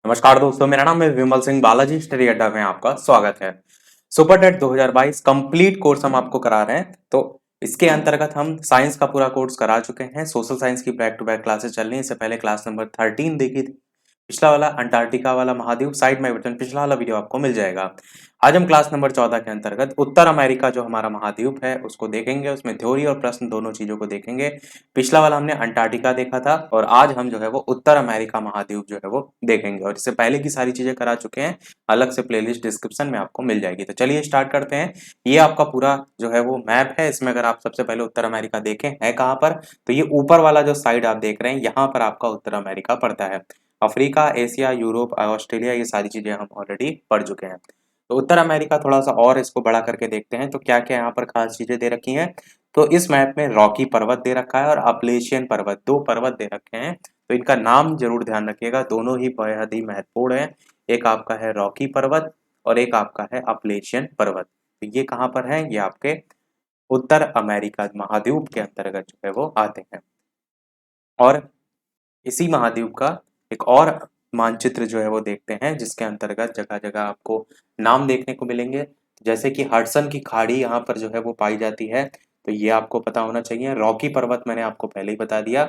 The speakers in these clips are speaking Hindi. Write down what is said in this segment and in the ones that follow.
नमस्कार दोस्तों, मेरा नाम है विमल सिंह बालाजी। स्टडी अड्डा में आपका स्वागत है। सुपर टेट 2022 कंप्लीट कोर्स हम आपको करा रहे हैं। तो इसके अंतर्गत हम साइंस का पूरा कोर्स करा चुके हैं। सोशल साइंस की बैक टू बैक क्लासेस चल रही हैं। इससे पहले क्लास नंबर 13 देखी थी। पिछला वाला अंटार्कटिका वाला महाद्वीप साइड में बटन, पिछला वाला वीडियो आपको मिल जाएगा। आज हम क्लास नंबर 14 के अंतर्गत उत्तर अमेरिका जो हमारा महाद्वीप है उसको देखेंगे। उसमें थ्योरी और प्रश्न दोनों चीजों को देखेंगे। पिछला वाला हमने अंटार्कटिका देखा था और आज हम जो है वो उत्तर अमेरिका महाद्वीप जो है वो देखेंगे। और इससे पहले की सारी चीजें करा चुके हैं, अलग से प्लेलिस्ट डिस्क्रिप्शन में आपको मिल जाएगी। तो चलिए स्टार्ट करते हैं। ये आपका पूरा जो है वो मैप है। इसमें अगर आप सबसे पहले उत्तर अमेरिका देखें है कहाँ पर, तो ये ऊपर वाला जो साइड आप देख रहे हैं यहाँ पर आपका उत्तर अमेरिका पड़ता है। अफ्रीका, एशिया, यूरोप, ऑस्ट्रेलिया, ये सारी चीजें हम ऑलरेडी पढ़ चुके हैं। तो उत्तर अमेरिका थोड़ा सा और इसको बड़ा करके देखते हैं तो क्या क्या यहाँ पर खास चीजें दे रखी हैं। तो इस मैप में रॉकी पर्वत दे रखा है और अपलेशियन पर्वत, दो पर्वत दे रखे हैं। तो इनका नाम जरूर ध्यान रखिएगा, दोनों ही बेहद ही महत्वपूर्ण है। एक आपका है रॉकी पर्वत और एक आपका है अपलेशियन पर्वत। तो ये कहाँ पर है, ये आपके उत्तर अमेरिका महाद्वीप के अंतर्गत जो है वो आते हैं। और इसी महाद्वीप का एक और मानचित्र जो है वो देखते हैं, जिसके अंतर्गत जगह जगह आपको नाम देखने को मिलेंगे। जैसे कि हडसन की खाड़ी यहाँ पर जो है वो पाई जाती है, तो ये आपको पता होना चाहिए। रॉकी पर्वत मैंने आपको पहले ही बता दिया।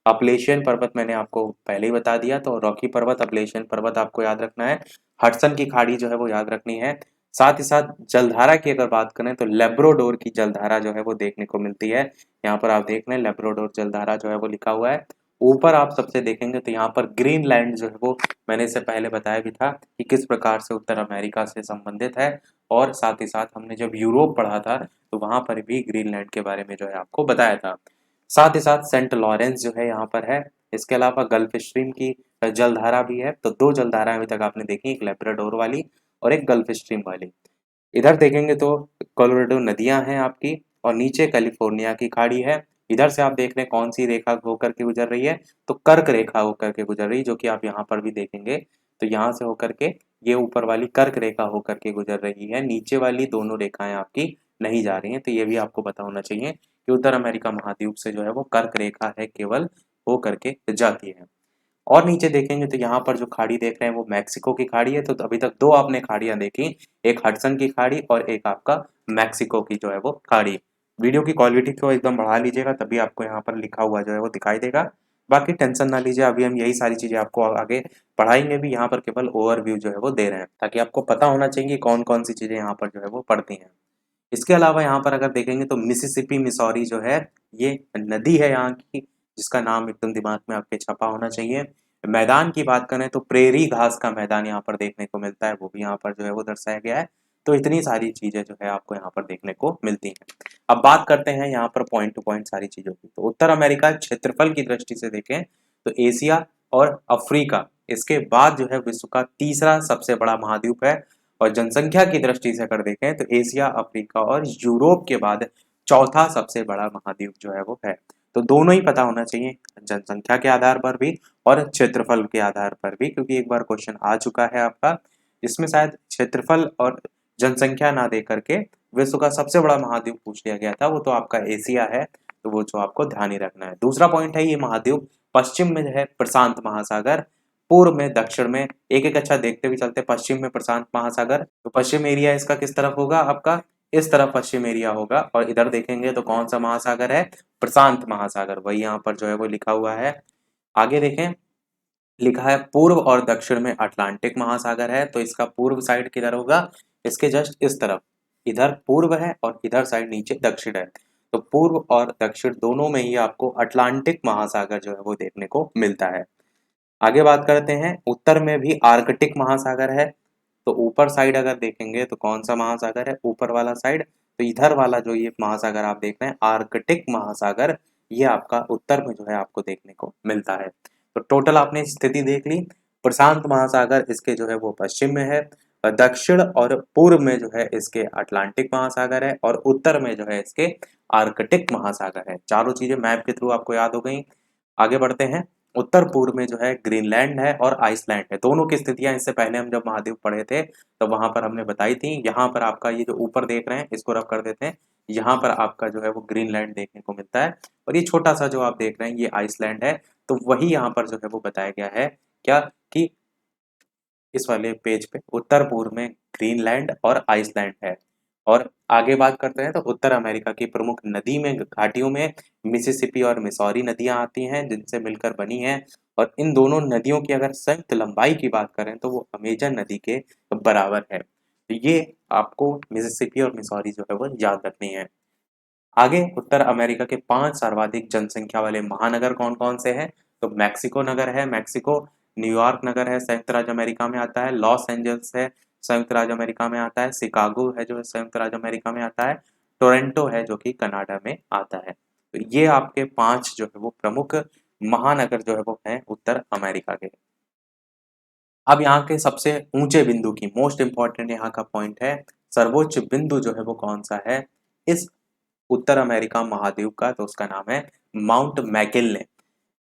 अपलेशियन पर्वत मैंने आपको पहले ही बता दिया। तो रॉकी पर्वत, अपलेशियन पर्वत आपको याद रखना है। हडसन की खाड़ी जो है वो याद रखनी है। साथ ही साथ जलधारा की अगर बात करें तो लेब्राडोर की जलधारा जो है वो देखने को मिलती है। यहाँ पर आप देख लें, लेब्राडोर जलधारा जो है वो लिखा हुआ है। ऊपर आप सबसे देखेंगे तो यहाँ पर ग्रीनलैंड जो है वो मैंने इससे पहले बताया भी था कि किस प्रकार से उत्तर अमेरिका से संबंधित है। और साथ ही साथ हमने जब यूरोप पढ़ा था तो वहां पर भी ग्रीनलैंड के बारे में जो है आपको बताया था। साथ ही साथ सेंट लॉरेंस जो है यहाँ पर है। इसके अलावा गल्फ स्ट्रीम की जलधारा भी है। तो दो जलधारा अभी तक आपने देखी, एक लेब्राडोर वाली और एक गल्फ स्ट्रीम वाली। इधर देखेंगे तो कोलोराडो नदियां हैं आपकी, और नीचे कैलिफोर्निया की खाड़ी है। इधर से आप देख रहे हैं कौन सी रेखा होकर के गुजर रही है, तो कर्क रेखा होकर के गुजर रही है, जो कि आप यहाँ पर भी देखेंगे। तो यहाँ से होकर के ये ऊपर वाली कर्क रेखा होकर के गुजर रही है, नीचे वाली दोनों रेखाएं आपकी नहीं जा रही हैं। तो ये भी आपको पता होना चाहिए कि उत्तर अमेरिका महाद्वीप से जो है वो कर्क रेखा है केवल हो करके जाती है। और नीचे देखेंगे तो यहाँ पर जो खाड़ी देख रहे हैं वो मैक्सिको की खाड़ी है। तो अभी तक दो आपने खाड़ियां देखी, एक हडसन की खाड़ी और एक आपका मैक्सिको की जो है वो खाड़ी। वीडियो की क्वालिटी को एकदम बढ़ा लीजिएगा, तभी आपको यहाँ पर लिखा हुआ जो है वो दिखाई देगा। बाकी टेंशन ना लीजिए, अभी हम यही सारी चीजें आपको आगे पढ़ाएंगे भी। यहाँ पर केवल ओवरव्यू जो है वो दे रहे हैं, ताकि आपको पता होना चाहिए कौन कौन सी चीजें यहाँ पर जो है वो पढ़ती हैं। इसके अलावा यहाँ पर अगर देखेंगे तो मिसिसिपी मिसौरी जो है, ये नदी है यहाँ की, जिसका नाम एकदम दिमाग में आपके छपा होना चाहिए। मैदान की बात करें तो प्रेरी घास का मैदान यहाँ पर देखने को मिलता है, वो भी यहाँ पर जो है वो दर्शाया गया है। तो इतनी सारी चीजें जो है आपको यहाँ पर देखने को मिलती हैं। अब बात करते हैं यहाँ पर पॉइंट टू पॉइंट सारी चीजों की। तो उत्तर अमेरिका क्षेत्रफल की दृष्टि से देखें तो एशिया और अफ्रीका, इसके बाद जो है विश्व का तीसरा सबसे बड़ा महाद्वीप है। और जनसंख्या की दृष्टि से अगर देखें तो एशिया, अफ्रीका और यूरोप के बाद चौथा सबसे बड़ा महाद्वीप जो है वो है। तो दोनों ही पता होना चाहिए, जनसंख्या के आधार पर भी और क्षेत्रफल के आधार पर भी, क्योंकि एक बार क्वेश्चन आ चुका है आपका जिसमें शायद क्षेत्रफल और जनसंख्या ना दे करके विश्व का सबसे बड़ा महाद्वीप पूछ लिया गया था, वो तो आपका एशिया है। तो वो जो आपको ध्यान ही रखना है। दूसरा पॉइंट है, ये महाद्वीप पश्चिम में है प्रशांत महासागर, पूर्व में, दक्षिण में, एक एक अच्छा देखते हुए चलते। पश्चिम में प्रशांत महासागर, तो पश्चिम एरिया इसका किस तरफ होगा आपका, इस तरफ पश्चिम एरिया होगा। और इधर देखेंगे तो कौन सा महासागर है, प्रशांत महासागर, वही यहाँ पर जो है वो लिखा हुआ है। आगे देखें, लिखा है पूर्व और दक्षिण में अटलांटिक महासागर है। तो इसका पूर्व साइड किधर होगा, इसके जस्ट इस तरफ, इधर पूर्व है और इधर साइड नीचे दक्षिण है। तो पूर्व और दक्षिण दोनों में ही आपको अटलांटिक महासागर जो है वो देखने को मिलता है। आगे बात करते हैं, उत्तर में भी आर्कटिक महासागर है। तो ऊपर साइड अगर देखेंगे तो कौन सा महासागर है, ऊपर वाला साइड, तो इधर वाला जो ये महासागर आप देख रहे हैं आर्कटिक महासागर, ये आपका उत्तर में जो है आपको देखने को मिलता है। तो टोटल आपने स्थिति देख ली। प्रशांत महासागर इसके जो है वो पश्चिम में है, दक्षिण और पूर्व में जो है इसके अटलांटिक महासागर है, और उत्तर में जो है इसके आर्कटिक महासागर है। चारों चीजें मैप के थ्रू आपको याद हो गई। आगे बढ़ते हैं, उत्तर पूर्व में जो है ग्रीनलैंड है और आइसलैंड है। दोनों की स्थितियां इससे पहले हम जब महाद्वीप पढ़े थे तो वहां पर हमने बताई थी। यहाँ पर आपका ये जो ऊपर देख रहे हैं इसको रब कर देते हैं, यहाँ पर आपका जो है वो ग्रीनलैंड देखने को मिलता है, और ये छोटा सा जो आप देख रहे हैं ये आइसलैंड है। तो वही यहाँ पर जो है वो बताया गया है क्या, कि इस वाले पेज पे उत्तर पूर्व में ग्रीनलैंड और आइसलैंड है। और आगे बात करते हैं तो उत्तर अमेरिका की प्रमुख नदी में घाटियों में मिसिसिपी और मिसौरी नदियां आती हैं जिनसे मिलकर बनी हैं। और इन दोनों नदियों की अगर संयुक्त लंबाई की बात करें तो वो अमेजन नदी के बराबर है। तो ये आपको मिसिसिपी और मिसौरी जो है वो याद रखनी है। आगे उत्तर अमेरिका के 5 सर्वाधिक जनसंख्या वाले महानगर कौन-कौन से हैं? तो मेक्सिको नगर है, मेक्सिको, न्यूयॉर्क नगर है, संयुक्त राज्य अमेरिका में आता है, लॉस एंजल्स है, संयुक्त राज्य अमेरिका में आता है, शिकागो है जो संयुक्त राज्य अमेरिका में आता है, टोरंटो है जो कि कनाडा में आता है। तो ये आपके 5 जो है वो प्रमुख महानगर जो है वो हैं उत्तर अमेरिका के। अब यहाँ के सबसे ऊंचे बिंदु की मोस्ट इंपॉर्टेंट यहाँ का पॉइंट है, सर्वोच्च बिंदु जो है वो कौन सा है इस उत्तर अमेरिका महाद्वीप का? तो उसका नाम है माउंट मैकिन्ले।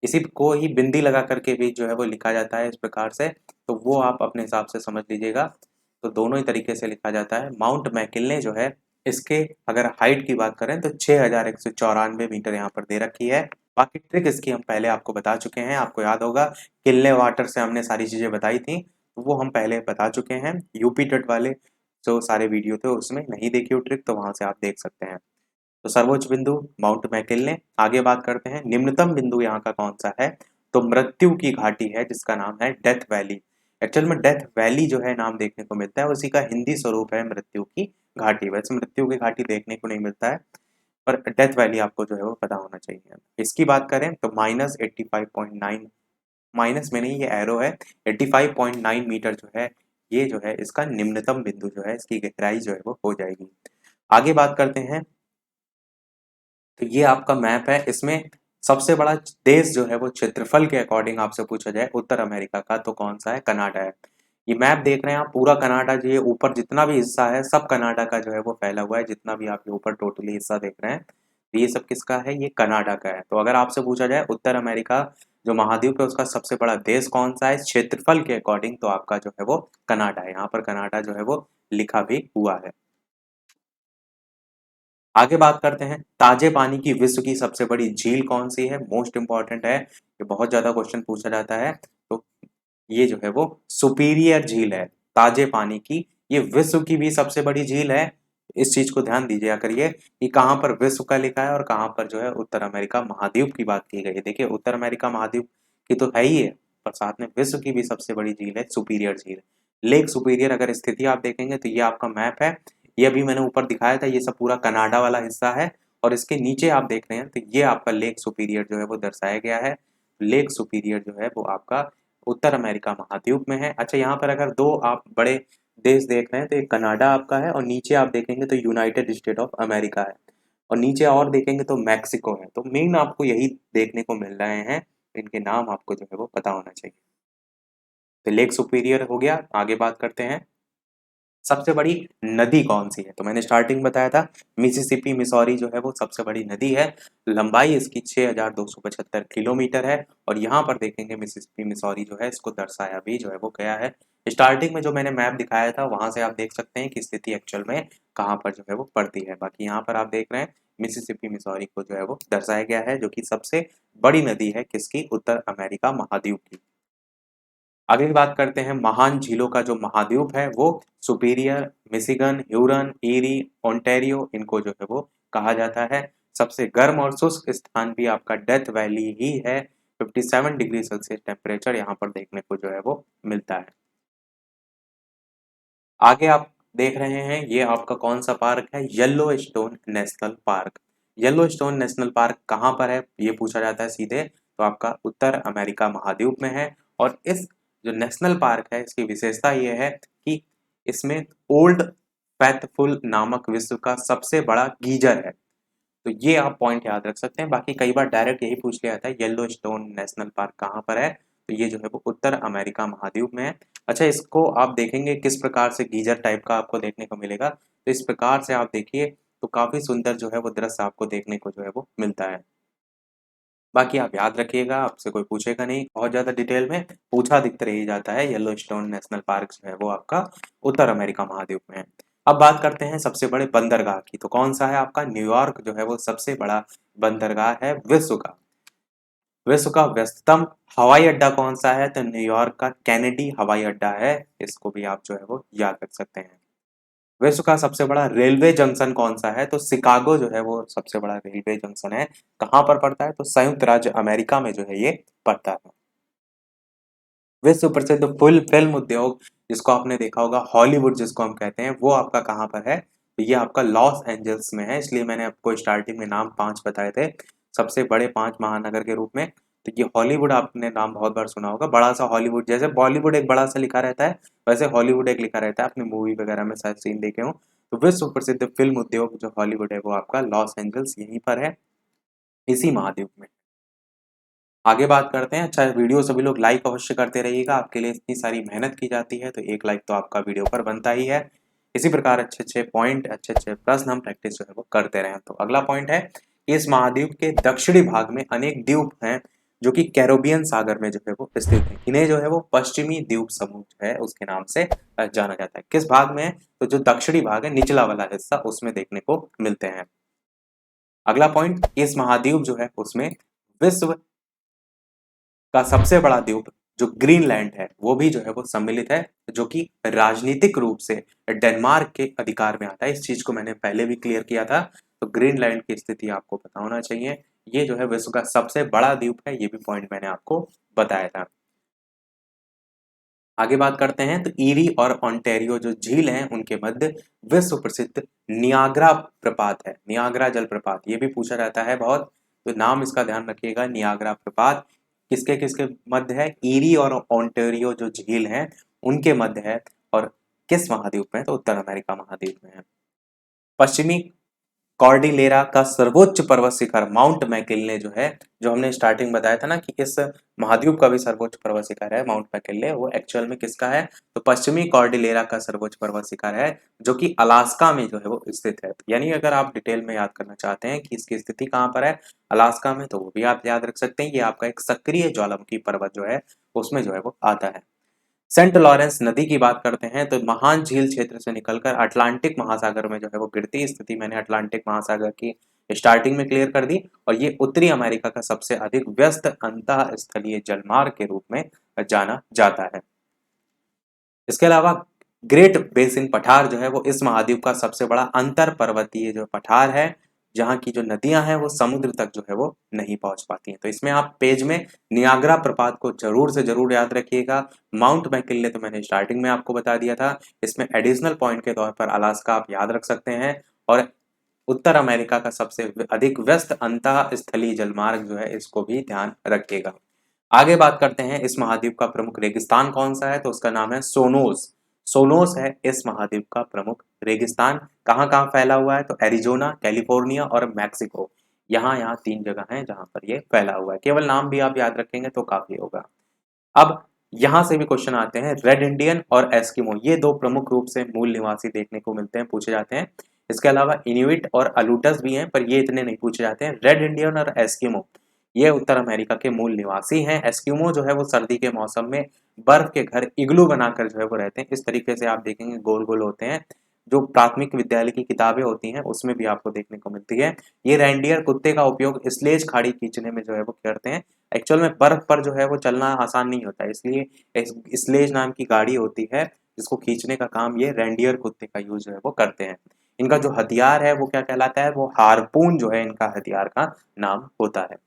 इसी को ही बिंदी लगा करके भी जो है वो लिखा जाता है इस प्रकार से, तो वो आप अपने हिसाब से समझ लीजिएगा। तो दोनों ही तरीके से लिखा जाता है। माउंट मैकिन्ले जो है इसके अगर हाइट की बात करें तो 6194 मीटर यहाँ पर दे रखी है। बाकी ट्रिक इसकी हम पहले आपको बता चुके हैं, आपको याद होगा किल्ले वाटर से हमने सारी चीजें बताई थी, तो वो हम पहले बता चुके हैं। यूपी तट वाले जो सारे वीडियो थे उसमें नहीं देखी हो ट्रिक तो वहां से आप देख सकते हैं। तो सर्वोच्च बिंदु माउंट मैकिन्ले। आगे बात करते हैं निम्नतम बिंदु यहाँ का कौन सा है? तो मृत्यु की घाटी है जिसका नाम है डेथ वैली। एक्चुअल में डेथ वैली जो है नाम देखने को मिलता है, उसी का हिंदी स्वरूप है मृत्यु की घाटी। वैसे मृत्यु की घाटी देखने को नहीं मिलता है, पर डेथ वैली आपको जो है वो पता होना चाहिए। इसकी बात करें तो -85.9, माइनस में नहीं ये एरो है, 85.9 मीटर जो है ये जो है इसका निम्नतम बिंदु जो है इसकी गहराई जो है वो हो जाएगी। आगे बात करते हैं तो ये आपका मैप है, इसमें सबसे बड़ा देश जो है वो क्षेत्रफल के अकॉर्डिंग आपसे पूछा जाए उत्तर अमेरिका का तो कौन सा है? कनाडा है। ये मैप देख रहे हैं आप, पूरा कनाडा जो ये ऊपर जितना भी हिस्सा है सब कनाडा का जो है वो फैला हुआ है। जितना भी आप ये ऊपर टोटली हिस्सा देख रहे हैं तो ये सब किसका है? ये कनाडा का है। तो अगर आपसे पूछा जाए उत्तर अमेरिका जो महाद्वीप है उसका सबसे बड़ा देश कौन सा है क्षेत्रफल के अकॉर्डिंग, तो आपका जो है वो कनाडा है। यहाँ पर कनाडा जो है वो लिखा भी हुआ है। आगे बात करते हैं ताजे पानी की विश्व की सबसे बड़ी झील कौन सी है? मोस्ट इंपॉर्टेंट है, ये बहुत ज्यादा क्वेश्चन पूछा जाता है। तो ये जो है वो सुपीरियर झील है ताजे पानी की, ये विश्व की भी सबसे बड़ी झील है। इस चीज को ध्यान दीजिए करिए कि कहाँ पर विश्व का लिखा है और कहाँ पर जो है उत्तर अमेरिका महाद्वीप की बात की गई है। देखिए उत्तर अमेरिका महाद्वीप की तो है ही है, पर साथ में विश्व की भी सबसे बड़ी झील है सुपीरियर झील। लेक सुपीरियर अगर स्थिति आप देखेंगे तो ये आपका मैप है, ये अभी मैंने ऊपर दिखाया था, ये सब पूरा कनाडा वाला हिस्सा है। और इसके नीचे आप देख रहे हैं तो ये आपका लेक सुपीरियर जो है वो दर्शाया गया है। लेक सुपीरियर जो है वो आपका उत्तर अमेरिका महाद्वीप में है। अच्छा यहाँ पर अगर दो आप बड़े देश देख रहे हैं तो एक कनाडा आपका है और नीचे आप देखेंगे तो यूनाइटेड स्टेट ऑफ अमेरिका है और नीचे और देखेंगे तो मैक्सिको है। तो मेन आपको यही देखने को मिल रहे हैं, इनके नाम आपको जो है वो पता होना चाहिए। तो लेक सुपीरियर हो गया। आगे बात करते हैं सबसे बड़ी नदी कौन सी है? तो मैंने स्टार्टिंग बताया था मिसिसिपी मिसौरी जो है वो सबसे बड़ी नदी है। लंबाई इसकी 6275 किलोमीटर है और यहाँ पर देखेंगे मिसिसिपी मिसौरी जो है इसको दर्शाया भी जो है वो गया है। स्टार्टिंग में जो मैंने मैप दिखाया था वहां से आप देख सकते हैं कि स्थिति एक्चुअल में कहाँ पर जो है वो पड़ती है। बाकी यहाँ पर आप देख रहे हैं मिसिसिपी मिसौरी को जो है वो दर्शाया गया है जो कि सबसे बड़ी नदी है किसकी? उत्तर अमेरिका महाद्वीप की। आगे की बात करते हैं महान झीलों का जो महाद्वीप है वो Superior, Michigan, Huron, Erie, Ontario इनको जो है वो कहा जाता है। सबसे गर्म और शुष्क स्थान भी आपका डेथ वैली ही है। 57 डिग्री सेल्सियस टेम्परेचर यहाँ पर देखने को जो है वो मिलता है। आगे आप देख रहे हैं ये आपका कौन सा पार्क है? Yellow stone national park. Yellow stone national park कहाँ पर है ये पूछा जाता है सीधे, तो आपका उत्तर अमेरिका महाद्वीप में है। और इस जो नेशनल पार्क है इसकी विशेषता ये है कि इसमें ओल्ड फैथफुल नामक विश्व का सबसे बड़ा गीजर है। तो ये आप पॉइंट याद रख सकते हैं। बाकी कई बार डायरेक्ट यही पूछ लिया जाता है येलो स्टोन नेशनल पार्क कहाँ पर है, तो ये जो है वो उत्तर अमेरिका महाद्वीप में है। अच्छा इसको आप देखेंगे किस प्रकार से गीजर टाइप का आपको देखने को मिलेगा, तो इस प्रकार से आप देखिए तो काफी सुंदर जो है वो दृश्य आपको देखने को जो है वो मिलता है। बाकी आप याद रखिएगा, आपसे कोई पूछेगा नहीं बहुत ज्यादा डिटेल में, पूछा दिखते रह जाता है। येलो स्टोन नेशनल पार्क जो है वो आपका उत्तर अमेरिका महाद्वीप में है। अब बात करते हैं सबसे बड़े बंदरगाह की, तो कौन सा है आपका? न्यूयॉर्क जो है वो सबसे बड़ा बंदरगाह है विश्व का। विश्व का व्यस्ततम हवाई अड्डा कौन सा है? तो न्यूयॉर्क का कैनेडी हवाई अड्डा है। इसको भी आप जो है वो याद रख सकते हैं। विश्व का सबसे बड़ा रेलवे जंक्शन कौन सा है? तो शिकागो जो है वो सबसे बड़ा रेलवे जंक्शन है। कहाँ पर पड़ता है? तो संयुक्त राज्य अमेरिका में जो है ये पड़ता है। विश्व प्रसिद्ध फिल्म उद्योग जिसको आपने देखा होगा, हॉलीवुड जिसको हम कहते हैं, वो आपका कहाँ पर है? तो ये आपका लॉस एंजल्स में है। इसलिए मैंने आपको स्टार्टिंग में नाम 5 बताए थे, सबसे बड़े 5 महानगर के रूप में। तो ये हॉलीवुड आपने नाम बहुत बार सुना होगा, बड़ा सा हॉलीवुड। जैसे बॉलीवुड एक बड़ा सा लिखा रहता है, वैसे हॉलीवुड एक लिखा रहता है। आपने मूवी वगैरह में शायद सीन देखे हो। तो विश्व प्रसिद्ध फिल्म उद्योग जो हॉलीवुड है वो आपका लॉस एंजल्स यहीं पर है, इसी महाद्वीप में। आगे बात करते हैं। अच्छा, वीडियो सभी लोग लाइक अवश्य करते रहिएगा। आपके लिए इतनी सारी मेहनत की जाती है, तो एक लाइक तो आपका वीडियो पर बनता ही है। इसी प्रकार अच्छे-अच्छे पॉइंट, अच्छे-अच्छे प्रश्न हम प्रैक्टिस जो है वो करते रहें। तो अगला पॉइंट है, इस महाद्वीप के दक्षिणी भाग में अनेक द्वीप हैं, जो कि कैरिबियन सागर में जो है वो स्थित हैं। इन्हें जो है वो पश्चिमी द्वीप समूह जो है उसके नाम से जाना जाता है। किस भाग में है? तो जो दक्षिणी भाग है, निचला वाला हिस्सा, उसमें देखने को मिलते हैं। अगला पॉइंट, इस महाद्वीप जो है उसमें विश्व का सबसे बड़ा द्वीप जो ग्रीनलैंड है वो भी जो है वो सम्मिलित है, जो कि राजनीतिक रूप से डेनमार्क के अधिकार में आता है। इस चीज को मैंने पहले भी क्लियर किया था। तो ग्रीनलैंड की स्थिति आपको पता होना चाहिए। ये जो है विश्व का सबसे बड़ा द्वीप है, ये भी पॉइंट मैंने आपको बताया था। आगे बात करते हैं। तो ईरी और ओंटारियो जो झील हैं उनके मध्य विश्व प्रसिद्ध नियाग्रा प्रपात है। नियाग्रा जलप्रपात ये भी पूछा जाता है बहुत, तो नाम इसका ध्यान रखिएगा। नियाग्रा प्रपात किसके किसके मध्य है? ईरी और ओंटारियो जो झील हैं उनके मध्य है। और किस महाद्वीप में है? तो उत्तर अमेरिका महाद्वीप में है। पश्चिमी कॉर्डिलेरा का सर्वोच्च पर्वत शिखर माउंट मैकिन्ले जो है, जो हमने स्टार्टिंग बताया था ना कि इस महाद्वीप का भी सर्वोच्च पर्वत शिखर है माउंट मैकिन्ले, वो एक्चुअल में किसका है? तो पश्चिमी कॉर्डिलेरा का सर्वोच्च पर्वत शिखर है, जो कि अलास्का में जो है वो स्थित है। यानी अगर आप डिटेल में याद करना चाहते हैं कि इसकी स्थिति कहाँ पर है, अलास्का में, तो वो भी आप याद रख सकते हैं। ये आपका एक सक्रिय ज्वालामुखी पर्वत जो है उसमें जो है वो आता है। सेंट लॉरेंस नदी की बात करते हैं तो महान झील क्षेत्र से निकलकर अटलांटिक महासागर में जो है वो गिरती स्थिति मैंने अटलांटिक महासागर की स्टार्टिंग में क्लियर कर दी। और ये उत्तरी अमेरिका का सबसे अधिक व्यस्त अंतः स्थलीय जलमार्ग के रूप में जाना जाता है। इसके अलावा ग्रेट बेसिन पठार जो है वो इस महाद्वीप का सबसे बड़ा अंतर पर्वतीय जो पठार है, जहाँ की जो नदियां हैं वो समुद्र तक जो है वो नहीं पहुंच पाती हैं। तो इसमें आप पेज में नियाग्रा प्रपात को जरूर से जरूर याद रखिएगा। माउंट मैकिन्ले तो मैंने स्टार्टिंग में आपको बता दिया था। इसमें एडिशनल पॉइंट के तौर पर अलास्का आप याद रख सकते हैं। और उत्तर अमेरिका का सबसे अधिक व्यस्त अंतः स्थलीय जलमार्ग जो है इसको भी ध्यान रखिएगा। आगे बात करते हैं, इस महाद्वीप का प्रमुख रेगिस्तान कौन सा है? तो उसका नाम है सोनोस। सोनोस है इस महाद्वीप का प्रमुख रेगिस्तान। कहाँ कहाँ फैला हुआ है? तो एरिजोना, कैलिफोर्निया और मैक्सिको, यहाँ यहाँ 3 जगह हैं जहाँ पर ये फैला हुआ है। केवल नाम भी आप याद रखेंगे तो काफी होगा। अब यहाँ से भी क्वेश्चन आते हैं। रेड इंडियन और एस्किमो ये 2 प्रमुख रूप से मूल निवासी देखने को मिलते हैं, पूछे जाते हैं। इसके अलावा इनुइट और अलूटस भी हैं, पर ये इतने नहीं पूछे जाते हैं। रेड इंडियन और एस्किमो ये उत्तर अमेरिका के मूल निवासी हैं। एस्किमो जो है वो सर्दी के मौसम में बर्फ के घर इग्लू बनाकर जो है वो रहते हैं। इस तरीके से आप देखेंगे गोल गोल होते हैं, जो प्राथमिक विद्यालय की किताबें होती हैं उसमें भी आपको देखने को मिलती है। ये रेंडियर कुत्ते का उपयोग स्लेज खाड़ी खींचने में जो है वो करते हैं। एक्चुअल में बर्फ पर जो है वो चलना आसान नहीं होता है, इसलिए स्लेज नाम की गाड़ी होती है जिसको खींचने का काम ये रेंडियर कुत्ते का यूज जो है वो करते हैं। इनका जो हथियार है वो क्या कहलाता है? वो हारपून जो है इनका हथियार का नाम होता है।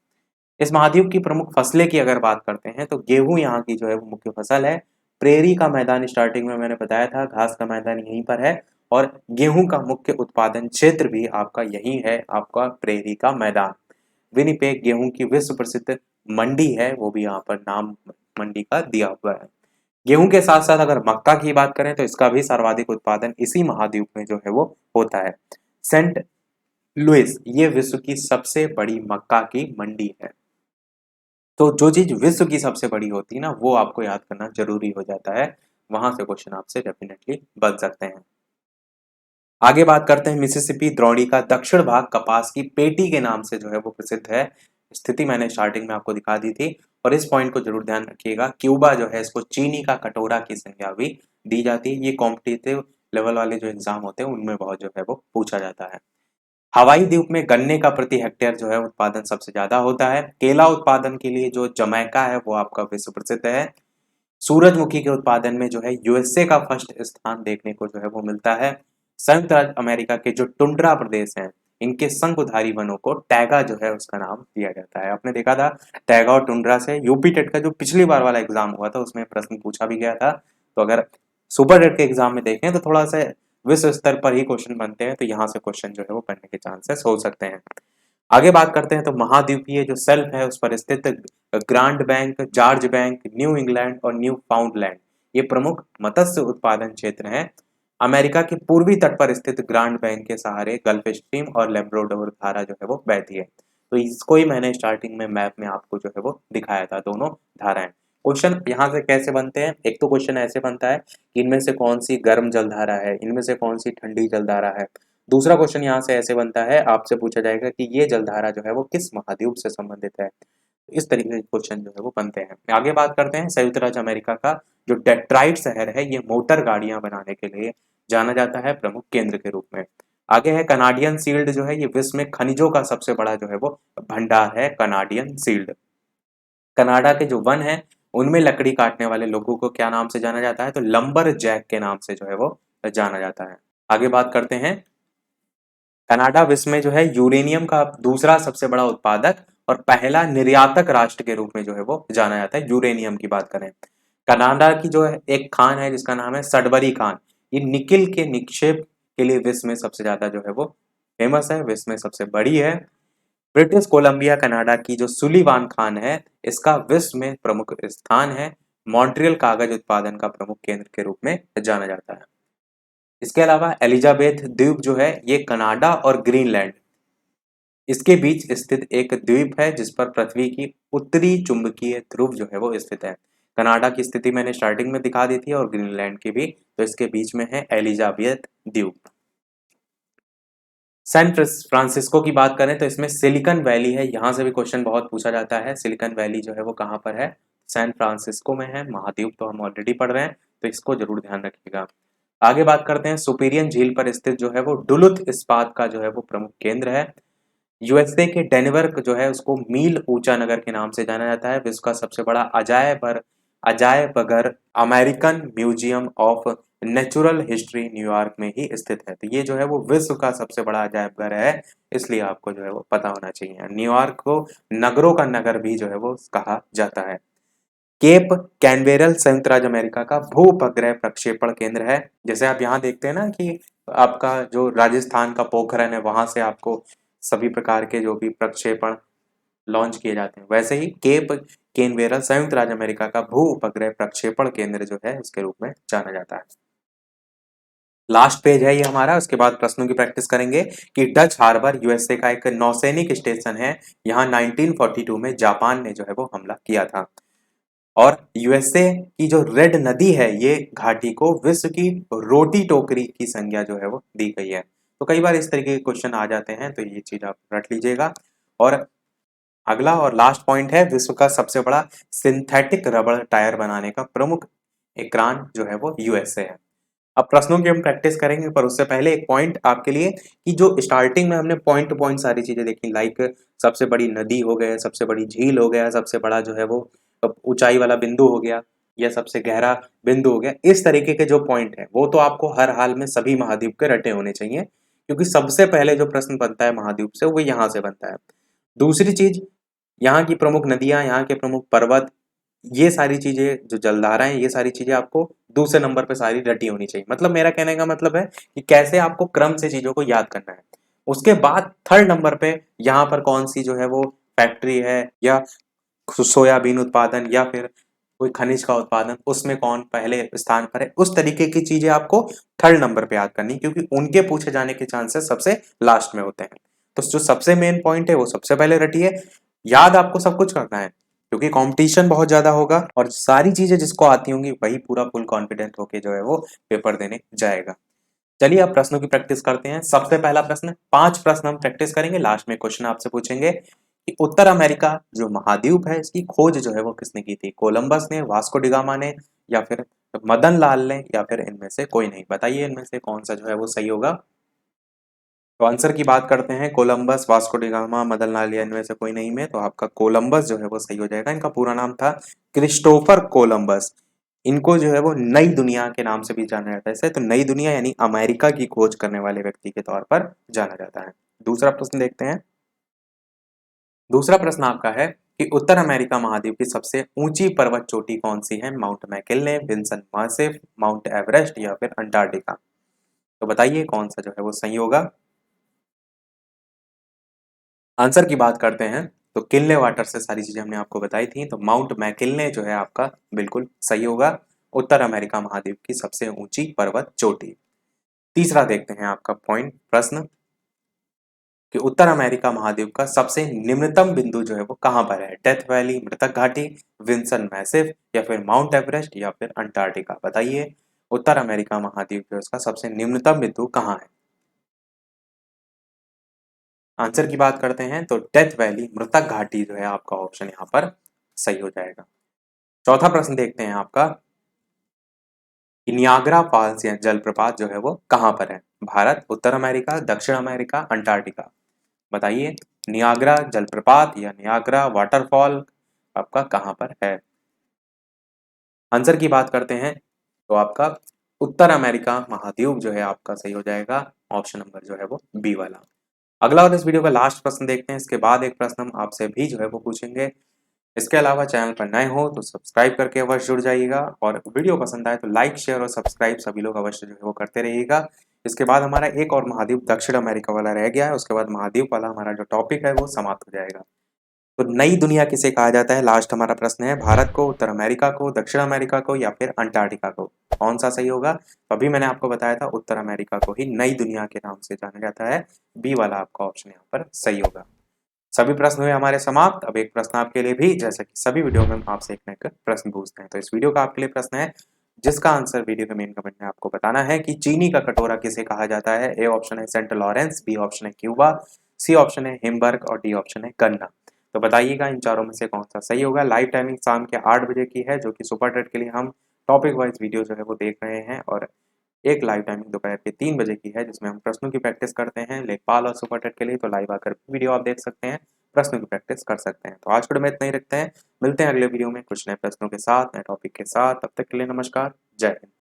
इस महाद्वीप की प्रमुख फसलें की अगर बात करते हैं तो गेहूं यहाँ की जो है वो मुख्य फसल है। प्रेरी का मैदान स्टार्टिंग में मैंने बताया था, घास का मैदान यहीं पर है। और गेहूं का मुख्य उत्पादन क्षेत्र भी आपका यही है, आपका प्रेरी का मैदान। विनिपेग गेहूं की विश्व प्रसिद्ध मंडी है, वो भी यहाँ पर नाम मंडी का दिया हुआ है। गेहूं के साथ साथ अगर मक्का की बात करें तो इसका भी सर्वाधिक उत्पादन इसी महाद्वीप में जो है वो होता है। सेंट लुइस ये विश्व की सबसे बड़ी मक्का की मंडी है। तो जो चीज विश्व की सबसे बड़ी होती है ना, वो आपको याद करना जरूरी हो जाता है। वहां से क्वेश्चन आपसे डेफिनेटली बन सकते हैं। आगे बात करते हैं, मिसिसिपी द्रोणी का दक्षिण भाग कपास की पेटी के नाम से जो है वो प्रसिद्ध है। स्थिति मैंने स्टार्टिंग में आपको दिखा दी थी। और इस पॉइंट को जरूर ध्यान रखिएगा। क्यूबा जो है इसको चीनी का कटोरा की संज्ञा भी दी जाती है। ये कॉम्पिटिटिव लेवल वाले जो एग्जाम होते हैं उनमें बहुत जो है वो पूछा जाता है। हवाई द्वीप में गन्ने का प्रति हेक्टेयर जो है उत्पादन सबसे ज्यादा होता है। केला उत्पादन के लिए जो जमैका है वो आपका विश्व प्रसिद्ध है। सूरजमुखी के उत्पादन में जो है यूएसए का फर्स्ट स्थान देखने को जो है वो मिलता है। संयुक्त राज्य अमेरिका के जो टुंड्रा प्रदेश हैं, इनके शंकुधारी वनों को टैगा जो है उसका नाम दिया जाता है। आपने देखा था टैगा और टुंड्रा से यूपी टेट का जो पिछली बार वाला एग्जाम हुआ था उसमें प्रश्न पूछा भी गया था। तो अगर सुपर टेट के एग्जाम में देखें तो थोड़ा सा विश्व स्तर पर ही क्वेश्चन बनते हैं, तो यहाँ से क्वेश्चन जो है वो बनने के चांसेस हो सकते हैं। आगे बात करते हैं तो महाद्वीपीय जो शेल्फ है उस पर स्थित grand bank, George bank, new England और न्यू फाउंडलैंड ये प्रमुख मत्स्य उत्पादन क्षेत्र हैं। अमेरिका के पूर्वी तट पर स्थित ग्रांड बैंक के सहारे गल्फ स्ट्रीम और लेब्राडोर धारा जो है वो बहती है। तो इसको ही मैंने स्टार्टिंग में मैप में आपको जो है वो दिखाया था, दोनों धाराएं। क्वेश्चन यहाँ से कैसे बनते हैं, एक तो क्वेश्चन ऐसे बनता है कि इनमें से कौन सी गर्म जलधारा है, इनमें से कौन सी ठंडी जलधारा है। दूसरा क्वेश्चन यहाँ से ऐसे बनता है, आपसे पूछा जाएगा कि ये जलधारा जो है वो किस महाद्वीप से संबंधित है। इस तरीके के क्वेश्चन जो है वो बनते हैं। आगे बात करते हैं संयुक्त राज्य अमेरिका का जो डेट्रॉइट शहर है ये मोटर गाड़ियां बनाने के लिए जाना जाता है प्रमुख केंद्र के रूप में। आगे है कनाडियन सील्ड जो है ये विश्व में खनिजों का सबसे बड़ा जो है वो भंडार है कनाडियन सील्ड। कनाडा के जो वन है उनमें लकड़ी काटने वाले लोगों को क्या नाम से जाना जाता है, तो लंबर जैक के नाम से जो है वो जाना जाता है। आगे बात करते हैं, कनाडा विश्व में जो है यूरेनियम का दूसरा सबसे बड़ा उत्पादक और पहला निर्यातक राष्ट्र के रूप में जो है वो जाना जाता है। यूरेनियम की बात करें, कनाडा की जो है एक खान है जिसका नाम है सडबरी खान, ये निकिल के निक्षेप के लिए विश्व में सबसे ज्यादा जो है वो फेमस है, विश्व में सबसे बड़ी है। ब्रिटिश कोलंबिया कनाडा की जो सुलिवान खान है इसका विश्व में प्रमुख स्थान है। मॉन्ट्रियल कागज उत्पादन का प्रमुख केंद्र के रूप में जाना जाता है। इसके अलावा एलिजाबेथ द्वीप जो है ये कनाडा और ग्रीनलैंड इसके बीच स्थित एक द्वीप है जिस पर पृथ्वी की उत्तरी चुंबकीय ध्रुव जो है वो स्थित है। कनाडा की स्थिति मैंने स्टार्टिंग में दिखा दी थी और ग्रीनलैंड की भी, तो इसके बीच में है एलिजाबेथ द्वीप। सैन फ्रांसिस्को की बात करें तो इसमें सिलिकॉन वैली है, यहाँ से भी क्वेश्चन बहुत पूछा जाता है। सिलिकॉन वैली जो है वो कहाँ पर है, सैन फ्रांसिस्को में है। महाद्वीप तो हम ऑलरेडी पढ़ रहे हैं, तो इसको जरूर ध्यान रखिएगा। आगे बात करते हैं, सुपीरियन झील पर स्थित जो है वो डुलुथ इस्पात का जो है वो प्रमुख केंद्र है। यूएसए के डेनवर जो है उसको मील ऊंचा नगर के नाम से जाना जाता है। विश्व का सबसे बड़ा अजायब घर American museum of natural history New York में ही स्थित है। तो ये जो है वो विश्व का सबसे बड़ा अजायब घर है, इसलिए आपको जो है वो पता होना चाहिए। न्यूयॉर्क को नगरों का नगर भी जो है वो कहा जाता है। केप कैनवेरल संयुक्त राज्य अमेरिका का भूपग्रह प्रक्षेपण केंद्र है। जैसे आप यहाँ देखते हैं ना कि आपका जो राजस्थान का पोखरण है वहां से आपको सभी प्रकार के जो भी प्रक्षेपण लॉन्च किए जाते हैं, वैसे ही केप कैनवेरल संयुक्त राज्य अमेरिका का भू उपग्रह प्रक्षेपण केंद्र जो है उसके रूप में जाना जाता है। लास्ट पेज है ये हमारा, उसके बाद प्रश्नों की प्रैक्टिस करेंगे कि डच हार्बर यूएसए का एक नौसैनिक स्टेशन है। यहाँ 1942 में जापान ने जो है वो हमला किया था। और यूएसए की जो रेड नदी है ये घाटी को विश्व की रोटी टोकरी की संज्ञा जो है वो दी गई है। तो कई बार इस तरीके के क्वेश्चन आ जाते हैं, तो ये चीज आप रट लीजिएगा। और अगला और लास्ट पॉइंट है, विश्व का सबसे बड़ा सिंथेटिक रबड़ टायर बनाने का प्रमुख एकान जो है वो यूएसए है। अब प्रश्नों की हम प्रैक्टिस करेंगे, पर उससे पहले एक पॉइंट आपके लिए कि जो स्टार्टिंग में हमने पॉइंट टू पॉइंट सारी चीजें देखी, लाइक सबसे बड़ी नदी हो गया, सबसे बड़ी झील हो गया, सबसे बड़ा जो है वो ऊंचाई वाला बिंदु हो गया, या सबसे गहरा बिंदु हो गया, इस तरीके के जो पॉइंट है वो तो आपको हर हाल में सभी महाद्वीप के रटे होने चाहिए, क्योंकि सबसे पहले जो प्रश्न बनता है महाद्वीप से वो यहाँ से बनता है। दूसरी चीज, यहाँ की प्रमुख नदियां, यहाँ के प्रमुख पर्वत, ये सारी चीजें जो जलधाराएं, ये सारी चीजें आपको दूसरे नंबर पे सारी रटी होनी चाहिए। मतलब मेरा कहने का मतलब है कि कैसे आपको क्रम से चीजों को याद करना है। उसके बाद थर्ड नंबर पे यहाँ पर कौन सी जो है वो फैक्ट्री है, या सोयाबीन उत्पादन, या फिर कोई खनिज का उत्पादन, उसमें कौन पहले स्थान पर है, उस तरीके की चीजें आपको थर्ड नंबर पे याद करनी, क्योंकि उनके पूछे जाने के चांसेस सबसे लास्ट में होते हैं। तो जो सबसे मेन पॉइंट है वो सबसे पहले रटिए, याद आपको सब कुछ करना है, क्योंकि कंपटीशन बहुत ज्यादा होगा और सारी चीजें जिसको आती होंगी वही पूरा फुल कॉन्फिडेंट होके जो है वो पेपर देने जाएगा। चलिए अब प्रश्नों की प्रैक्टिस करते हैं। सबसे पहला प्रश्न, 5 प्रश्न हम प्रैक्टिस करेंगे, लास्ट में क्वेश्चन आपसे पूछेंगे कि उत्तर अमेरिका जो महाद्वीप है इसकी खोज जो है वो किसने की थी, कोलंबस ने, वास्को डिगामा ने, या फिर मदन लाल ने, या फिर इनमें से कोई नहीं। बताइए इनमें से कौन सा जो है वो सही होगा। तो आंसर की बात करते हैं, Columbus, Vasco da Gama, Madan Lal, या इनमें से कोई नहीं में, तो आपका कोलंबस जो है वो सही हो जाएगा। इनका पूरा नाम था क्रिस्टोफर कोलंबस। इनको जो है वो नई दुनिया के नाम से भी जाना जाता है। ऐसे तो नई दुनिया यानी अमेरिका की खोज करने वाले व्यक्ति के तौर पर जाना जाता है। दूसरा प्रश्न देखते हैं। दूसरा प्रश्न आपका है कि उत्तर अमेरिका महाद्वीप की सबसे ऊंची पर्वत चोटी कौन सी है? Mount McKinley, Vinson Massif, Mount Everest या फिर अंटार्कटिका। तो बताइए कौन सा जो है वो सही होगा। आंसर की बात करते हैं तो किनले वाटर से सारी चीजें हमने आपको बताई थी, तो माउंट मैकिन्ले जो है आपका बिल्कुल सही होगा, उत्तर अमेरिका महाद्वीप की सबसे ऊंची पर्वत चोटी। तीसरा देखते हैं आपका पॉइंट प्रश्न कि उत्तर अमेरिका महाद्वीप का सबसे निम्नतम बिंदु जो है वो कहां पर है? डेथ वैली, मृतक घाटी, विंसन मैसिव या फिर माउंट एवरेस्ट या फिर अंटार्कटिका। बताइए उत्तर अमेरिका महाद्वीप जो है उसका सबसे निम्नतम बिंदु कहाँ है? आंसर की बात करते हैं तो डेथ वैली, मृतक घाटी जो है आपका ऑप्शन यहाँ पर सही हो जाएगा। चौथा प्रश्न देखते हैं आपका कि नियाग्रा फॉल्स या जलप्रपात जो है वो कहाँ पर है? भारत, उत्तर अमेरिका, दक्षिण अमेरिका, अंटार्कटिका। बताइए नियाग्रा जलप्रपात या नियाग्रा वाटरफॉल आपका कहाँ पर है? आंसर की बात करते हैं तो आपका उत्तर अमेरिका महाद्वीप जो है आपका सही हो जाएगा, ऑप्शन नंबर जो है वो बी वाला। अगला और इस वीडियो का लास्ट प्रश्न देखते हैं, इसके बाद एक प्रश्न हम आपसे भी जो है वो पूछेंगे। इसके अलावा चैनल पर नए हो तो सब्सक्राइब करके अवश्य जुड़ जाइएगा, और वीडियो पसंद आए तो लाइक, शेयर और सब्सक्राइब सभी लोग अवश्य जो है वो करते रहिएगा। इसके बाद हमारा एक और महाद्वीप दक्षिण अमेरिका वाला रह गया है, उसके बाद महाद्वीप वाला हमारा जो टॉपिक है वो समाप्त हो जाएगा। तो नई दुनिया किसे कहा जाता है? लास्ट हमारा प्रश्न है, भारत को, उत्तर अमेरिका को, दक्षिण अमेरिका को या फिर अंटार्कटिका को। कौन सा सही होगा? तो अभी मैंने आपको बताया था उत्तर अमेरिका को ही नई दुनिया के नाम से जाना जाता है, बी वाला आपका ऑप्शन यहाँ पर सही होगा। सभी प्रश्न हुए हमारे समाप्त। अब एक प्रश्न आपके लिए भी, जैसा कि सभी वीडियो में हम आपसे एक न एक प्रश्न पूछते हैं, तो इस वीडियो का आपके लिए प्रश्न है जिसका आंसर वीडियो के मेन कमेंट में आपको बताना है कि चीनी का कटोरा किसे कहा जाता है? ए ऑप्शन है सेंट लॉरेंस, बी ऑप्शन है क्यूबा, सी ऑप्शन है हिमबर्ग और डी ऑप्शन है गन्ना। तो बताइएगा इन चारों में से कौन सा सही होगा। लाइव टाइमिंग शाम के 8 बजे की है, जो कि सुपर टेट के लिए हम टॉपिक वाइज वीडियो जो है वो देख रहे हैं, और एक लाइव टाइमिंग दोपहर के 3 बजे की है जिसमें हम प्रश्नों की प्रैक्टिस करते हैं लेखपाल और सुपर टेट के लिए। तो लाइव आकर वीडियो आप देख सकते हैं, प्रश्नों की प्रैक्टिस कर सकते हैं। तो आज के वीडियो में इतना ही रखते हैं, मिलते हैं अगले वीडियो में कुछ नए प्रश्नों के साथ, नए टॉपिक के साथ। तब तक के लिए नमस्कार, जय हिंद।